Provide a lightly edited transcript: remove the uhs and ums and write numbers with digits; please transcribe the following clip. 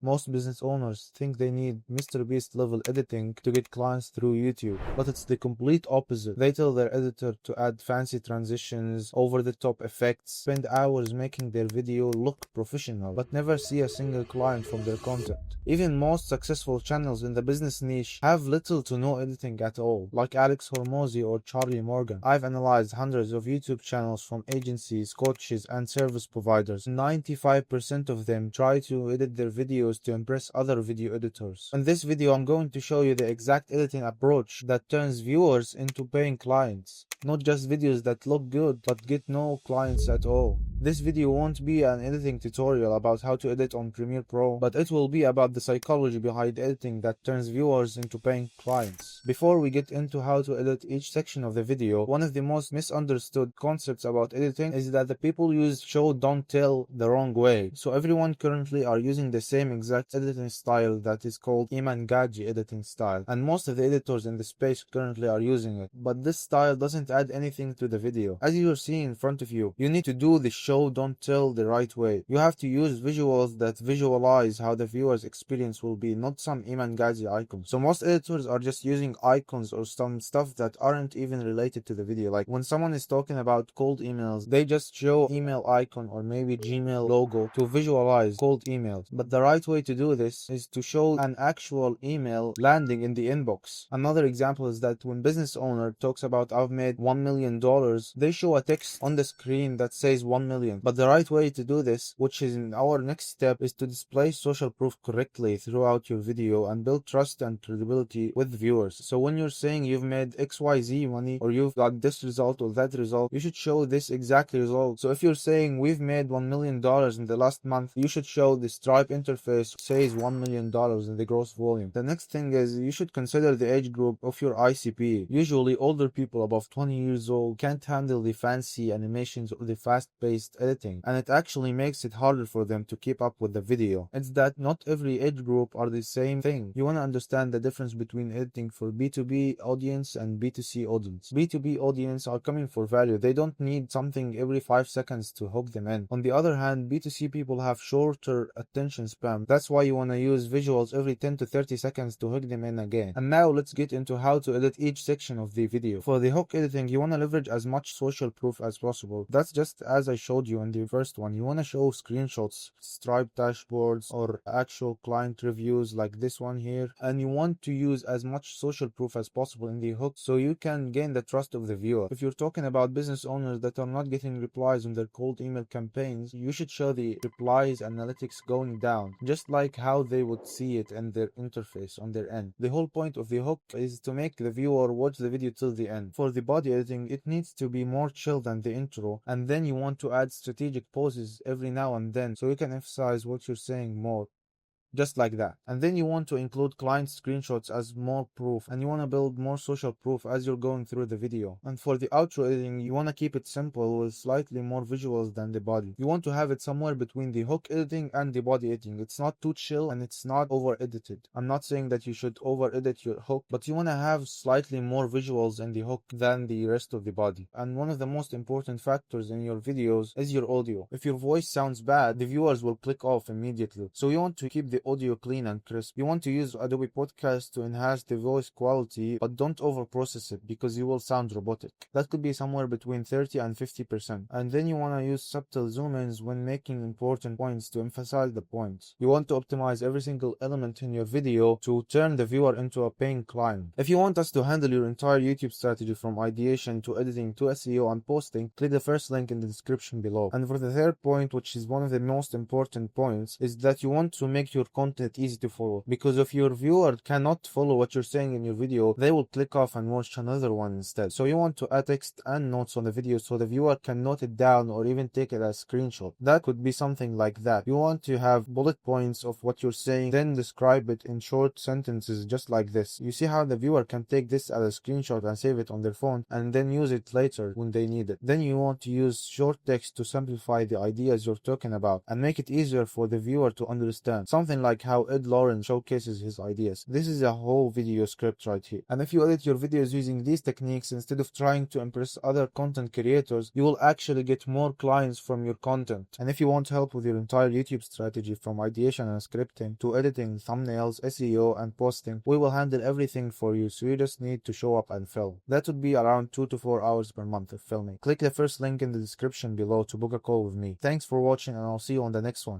Most business owners think they need Mr. Beast level editing to get clients through YouTube, but it's the complete opposite. They tell their editor to add fancy transitions, over the top effects, spend hours making their video look professional, but never see a single client from their content. Even most successful channels in the business niche have little to no editing at all, like Alex Hormozy or Charlie Morgan. I've analyzed hundreds of YouTube channels from agencies, coaches, and service providers. 95% of them try to edit their videos to impress other video editors. In this video, I'm going to show you the exact editing approach that turns viewers into paying clients. Not just videos that look good, but get no clients at all. This video won't be an editing tutorial about how to edit on Premiere Pro, but it will be about the psychology behind editing that turns viewers into paying clients. Before we get into how to edit each section of the video, one of the most misunderstood concepts about editing is that the people use show don't tell the wrong way. So everyone currently are using the same exact editing style that is called Imangaji editing style, and most of the editors in the space currently are using it. But this style doesn't add anything to the video. As you're seeing in front of you, you need to do the show don't tell the right way. You have to use visuals that visualize how the viewer's experience will be, not some Imangaji icons. So most editors are just using icons or some stuff that aren't even related to the video. Like when someone is talking about cold emails, they just show email icon or maybe Gmail logo to visualize cold emails. But the right way to do this is to show an actual email landing in the inbox. Another example is that when business owner talks about I've made $1 million, they show a text on the screen that says 1 million. But the right way to do this, which is in our next step, is to display social proof correctly throughout your video and build trust and credibility with viewers. So when you're saying you've made XYZ money or you've got this result or that result, you should show this exact result. So if you're saying we've made $1 million in the last month, you should show the Stripe interface says $1 million in the gross volume. The next thing is you should consider the age group of your ICP. Usually older people above 20 years old can't handle the fancy animations or the fast-paced editing, and it actually makes it harder for them to keep up with the video. It's that not every age group are the same thing. You want to understand the difference between editing for B2B audience and B2C audience. B2B audience are coming for value. They don't need something every 5 seconds to hook them in. On the other hand, B2C people have shorter attention span. That's why you want to use visuals every 10 to 30 seconds to hook them in again. And now let's get into how to edit each section of the video. For the hook editing, you want to leverage as much social proof as possible. That's just as I showed you in the first one. You want to show screenshots, Stripe dashboards, or actual client reviews like this one here, and you want to use as much social proof as possible in the hook so you can gain the trust of the viewer. If you're talking about business owners that are not getting replies on their cold email campaigns, you should show the replies analytics going down, just like how they would see it in their interface on their end. The whole point of the hook is to make the viewer watch the video till the end. For the body editing, it needs to be more chill than the intro, and then you want to add strategic pauses every now and then so you can emphasize what you're saying more. Just like that. And then you want to include client screenshots as more proof, and you want to build more social proof as you're going through the video. And for the outro editing, you want to keep it simple with slightly more visuals than the body. You want to have it somewhere between the hook editing and the body editing. It's not too chill and it's not over edited. I'm not saying that you should over edit your hook, but you want to have slightly more visuals in the hook than the rest of the body. And one of the most important factors in your videos is your audio. If your voice sounds bad, the viewers will click off immediately. So you want to keep the audio clean and crisp. You want to use Adobe Podcast to enhance the voice quality, but don't over process it because you will sound robotic. That could be somewhere between 30 and 50%. And then you want to use subtle zoom-ins when making important points to emphasize the points. You want to optimize every single element in your video to turn the viewer into a paying client. If you want us to handle your entire YouTube strategy from ideation to editing to SEO and posting, click the first link in the description below. And for the third point, which is one of the most important points, is that you want to make your content easy to follow, because if your viewer cannot follow what you're saying in your video, they will click off and watch another one instead. So you want to add text and notes on the video so the viewer can note it down or even take it as a screenshot. That could be something like that. You want to have bullet points of what you're saying, then describe it in short sentences just like this. You see how the viewer can take this as a screenshot and save it on their phone and then use it later when they need it. Then you want to use short text to simplify the ideas you're talking about and make it easier for the viewer to understand. Something Imagine like how Ed Lawrence showcases his ideas. This is a whole video script right here. And if you edit your videos using these techniques instead of trying to impress other content creators, you will actually get more clients from your content. And if you want help with your entire YouTube strategy from ideation and scripting to editing, thumbnails, SEO, and posting, we will handle everything for you, so you just need to show up and film. That would be around 2 to 4 hours per month of filming. Click the first link in the description below to book a call with me. Thanks for watching, and I'll see you on the next one.